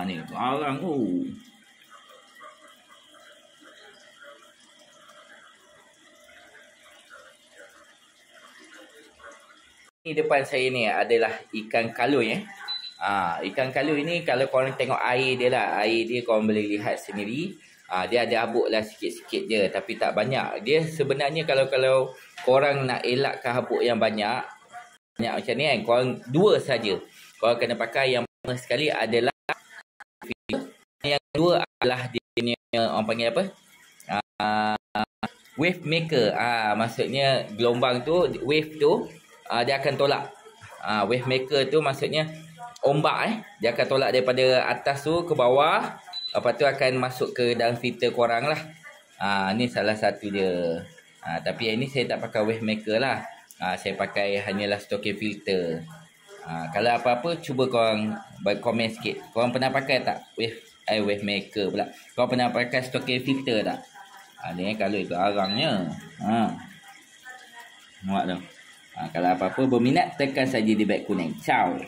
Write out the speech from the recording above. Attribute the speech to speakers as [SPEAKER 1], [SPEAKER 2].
[SPEAKER 1] Ni barang tu. Ni depan saya ni adalah ikan kalui ikan kalui ni kalau korang tengok air dia lah, air dia korang boleh lihat sendiri. Dia ada habuk lah sikit-sikit je, tapi tak banyak. Dia sebenarnya kalau korang nak elakkan habuk yang banyak macam ni kan, korang dua saja. Korang kena pakai. Yang pertama sekali adalah yang kedua adalah dia punya orang panggil apa? Wave maker. Maksudnya gelombang tu, wave tu dia akan tolak. Wave maker tu maksudnya ombak dia akan tolak daripada atas tu ke bawah. Lepas tu akan masuk ke dalam filter korang lah. Ni salah satu dia. Tapi yang ni saya tak pakai wave maker lah. Saya pakai hanyalah stocking filter. Kalau apa-apa cuba korang komen sikit. Korang pernah pakai tak wave maker pula? Korang pernah pakai stocking filter tak? Ni kalau garangnya. Nampak tu. Kalau apa-apa berminat tekan saja di beg kuning. Ciao.